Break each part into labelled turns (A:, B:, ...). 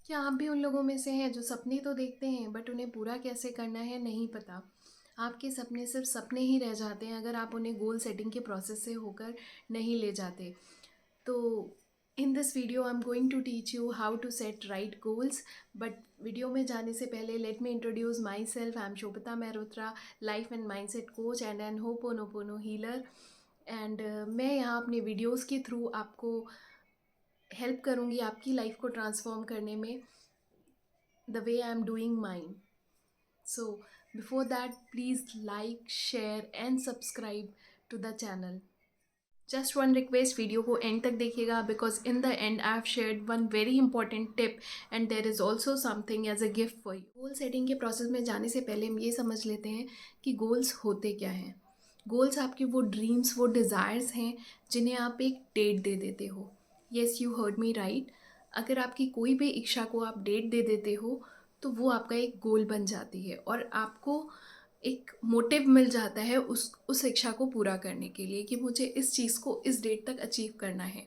A: क्या आप भी उन लोगों में से हैं जो सपने तो देखते हैं बट उन्हें पूरा कैसे करना है नहीं पता? आपके सपने सिर्फ सपने ही रह जाते हैं अगर आप उन्हें गोल सेटिंग के प्रोसेस से होकर नहीं ले जाते। तो in this video I am going to teach you how to set right goals. But video में जाने से पहले let me introduce myself. I am Shobhita Mehrotra, life and mindset coach and an ho'oponopono healer. And मैं यहाँ अपने videos के through आपको help करूँगी आपकी लाइफ को ट्रांसफॉर्म करने में, the way I'm doing mine. So, before that, please like, share, and subscribe to the channel. Just one request, video को एंड तक देखिएगा because in the end I have shared one very important tip and there is also something as a gift for you. Goal setting के process में जाने से पहले हम ये समझ लेते हैं कि गोल्स होते क्या हैं। गोल्स आपके वो ड्रीम्स, वो डिज़ायर्स हैं जिन्हें आप एक डेट दे देते हो। Yes, you heard me right. अगर आपकी कोई भी इच्छा को आप डेट दे देते हो तो वो आपका एक गोल बन जाती है और आपको एक मोटिव मिल जाता है उस इच्छा को पूरा करने के लिए कि मुझे इस चीज़ को इस डेट तक अचीव करना है।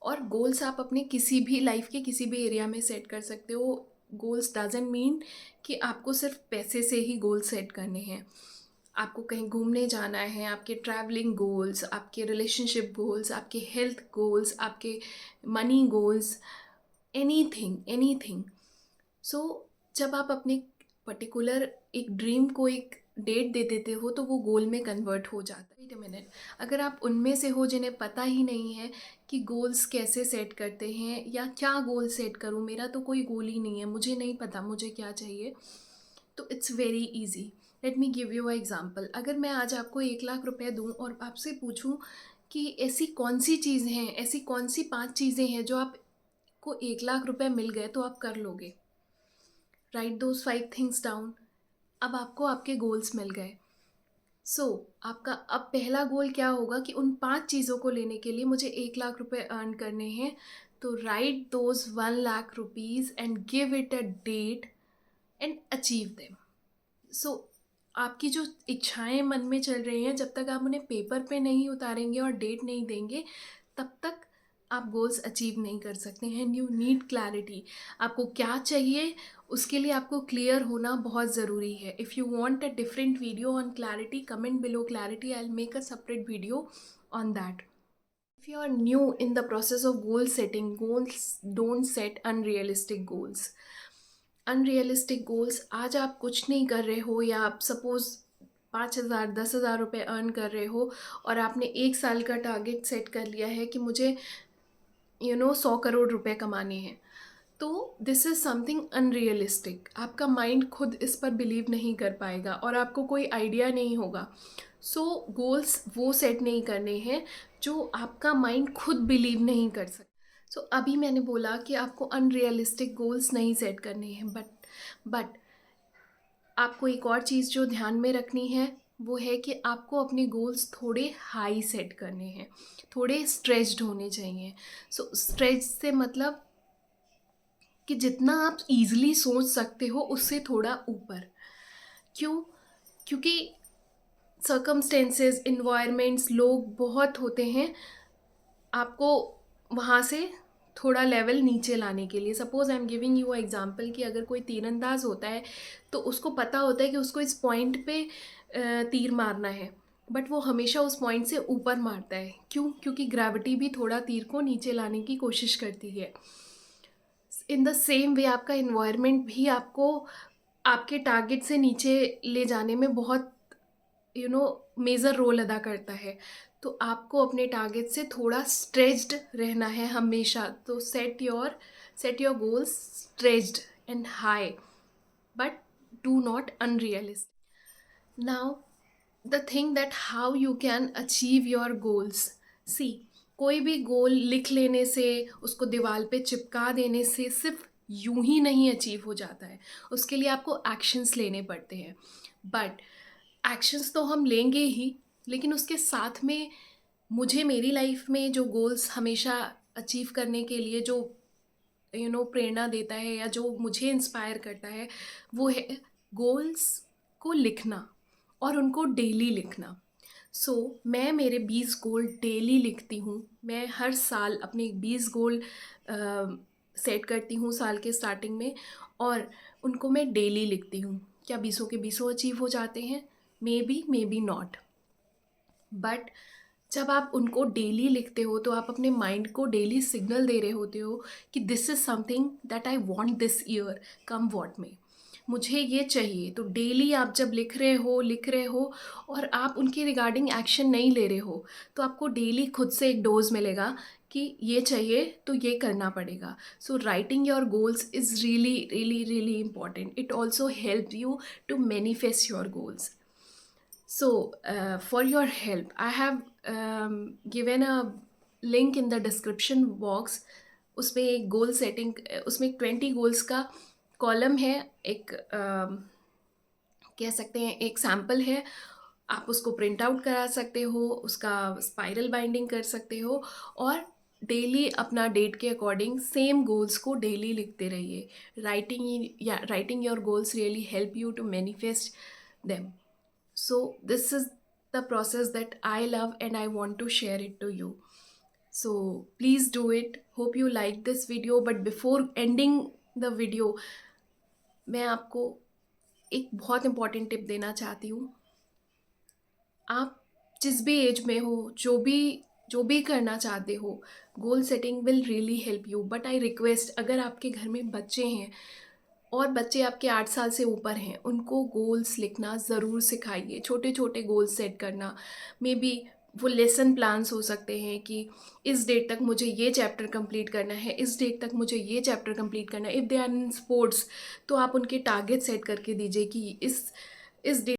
A: और गोल्स आप अपने किसी भी लाइफ के किसी भी एरिया में सेट कर सकते हो। गोल्स डजंट मीन कि आपको सिर्फ पैसे से ही गोल सेट करने हैं। आपको कहीं घूमने जाना है, आपके ट्रैवलिंग गोल्स, आपके रिलेशनशिप गोल्स, आपके हेल्थ गोल्स, आपके मनी गोल्स, एनीथिंग एनीथिंग। सो जब आप अपने पर्टिकुलर एक ड्रीम को एक डेट दे देते हो तो वो गोल में कन्वर्ट हो जाता है। वेट अ मिनट, अगर आप उनमें से हो जिन्हें पता ही नहीं है कि गोल्स कैसे सेट करते हैं या क्या गोल सेट करूं, मेरा तो कोई गोल ही नहीं है, मुझे नहीं पता मुझे क्या चाहिए, तो it's very easy. Let me give you a example. अगर मैं आज आपको 1 लाख रुपए दूं और आपसे पूछूं कि ऐसी कौन सी चीज़ हैं, ऐसी कौन सी 5 चीज़ें हैं जो आपको 1 लाख रुपए मिल गए तो आप कर लोगे। Right those 5 things down. अब आपको आपके गोल्स मिल गए। आपका अब पहला गोल क्या होगा कि उन 5 चीज़ों को लेने के लिए मुझे 1 लाख रुपए अर्न करने हैं। तो write those 1 lakh rupees and give it a date and achieve them. So आपकी जो इच्छाएं मन में चल रही हैं, जब तक आप उन्हें पेपर पे नहीं उतारेंगे और डेट नहीं देंगे तब तक आप गोल्स अचीव नहीं कर सकते हैं। You need clarity. आपको क्या चाहिए उसके लिए आपको क्लियर होना बहुत ज़रूरी है। If you want a different video on clarity, comment below clarity, I will make a separate video on that. If you are new in the process of goal setting, goals don't set unrealistic goals. Unrealistic goals, आज आप कुछ नहीं कर रहे हो या आप suppose 5,000 10,000 रुपये अर्न कर रहे हो और आपने 1 साल का टारगेट सेट कर लिया है कि मुझे 100 करोड़ रुपए कमाने हैं, तो दिस इज़ समथिंग अनरियलिस्टिक। आपका माइंड खुद इस पर बिलीव नहीं कर पाएगा और आपको कोई आइडिया नहीं होगा। गोल्स वो सेट नहीं करने हैं जो आपका माइंड खुद बिलीव नहीं कर सकता। अभी मैंने बोला कि आपको अनरियलिस्टिक गोल्स नहीं सेट करने हैं, बट आपको एक और चीज़ जो ध्यान में रखनी है वो है कि आपको अपने गोल्स थोड़े हाई सेट करने हैं, थोड़े स्ट्रेच्ड होने चाहिए। स्ट्रेच से मतलब कि जितना आप इजीली सोच सकते हो उससे थोड़ा ऊपर। क्यों? क्योंकि सर्कमस्टेंसेस, इन्वायरमेंट्स, लोग बहुत होते हैं आपको वहाँ से थोड़ा लेवल नीचे लाने के लिए। Suppose I am giving you example कि अगर कोई तीरंदाज होता है तो उसको पता होता है कि उसको इस पॉइंट पे तीर मारना है, बट वो हमेशा उस पॉइंट से ऊपर मारता है। क्यों? क्योंकि ग्रेविटी भी थोड़ा तीर को नीचे लाने की कोशिश करती है। इन द सेम वे आपका इन्वायरमेंट भी आपको आपके टारगेट से नीचे ले जाने में बहुत मेजर रोल अदा करता है। तो आपको अपने टारगेट से थोड़ा स्ट्रेच्ड रहना है हमेशा। तो set your goals stretched and high, but do not unrealistic. Now the thing that how you can achieve your goals. See, कोई भी गोल लिख लेने से, उसको दीवार पे चिपका देने से सिर्फ यूं ही नहीं अचीव हो जाता है। उसके लिए आपको एक्शंस लेने पड़ते हैं। बट एक्शंस तो हम लेंगे ही, लेकिन उसके साथ में मुझे मेरी लाइफ में जो गोल्स हमेशा अचीव करने के लिए जो प्रेरणा देता है या जो मुझे इंस्पायर करता है वो है गोल्स को लिखना और उनको डेली लिखना। मैं मेरे 20 गोल डेली लिखती हूँ। मैं हर साल अपने 20 गोल सेट करती हूँ साल के स्टार्टिंग में, और उनको मैं डेली लिखती हूँ। क्या 20 के 20 अचीव हो जाते हैं? मे बी नॉट, बट जब आप उनको डेली लिखते हो तो आप अपने माइंड को डेली सिग्नल दे रहे होते हो कि this is something that I want this year, come what में, मुझे ये चाहिए। तो डेली आप जब लिख रहे हो और आप उनके रिगार्डिंग एक्शन नहीं ले रहे हो, तो आपको डेली खुद से एक डोज मिलेगा कि ये चाहिए तो ये करना पड़ेगा। So writing your goals is really really really important. It also help you to manifest your goals. So, for your help, I have given a link in the description box. उसमें एक गोल सेटिंग, उसमें एक 20 goals का column है, एक कह सकते हैं एक सैम्पल है। आप उसको प्रिंट आउट करा सकते हो, उसका स्पाइरल बाइंडिंग कर सकते हो, और डेली अपना डेट के अकॉर्डिंग सेम गोल्स को डेली लिखते रहिए. Writing your goals really help you to manifest them. So this is the process that I love and I want to share it to you. So please do it. Hope you like this video. But before ending the video, मैं आपको एक बहुत important tip देना चाहती हूँ. आप जिस भी एज में हो, जो भी करना चाहते हो, goal setting will really help you. But I request, अगर आपके घर में बच्चे हैं और बच्चे आपके 8 साल से ऊपर हैं, उनको गोल्स लिखना ज़रूर सिखाइए. छोटे छोटे गोल्स सेट करना, मे बी वो लेसन प्लान्स हो सकते हैं कि इस डेट तक मुझे ये चैप्टर कंप्लीट करना है, इस डेट तक मुझे ये चैप्टर कंप्लीट करना है. If they are in sports, तो आप उनके टारगेट सेट करके दीजिए कि इस डेट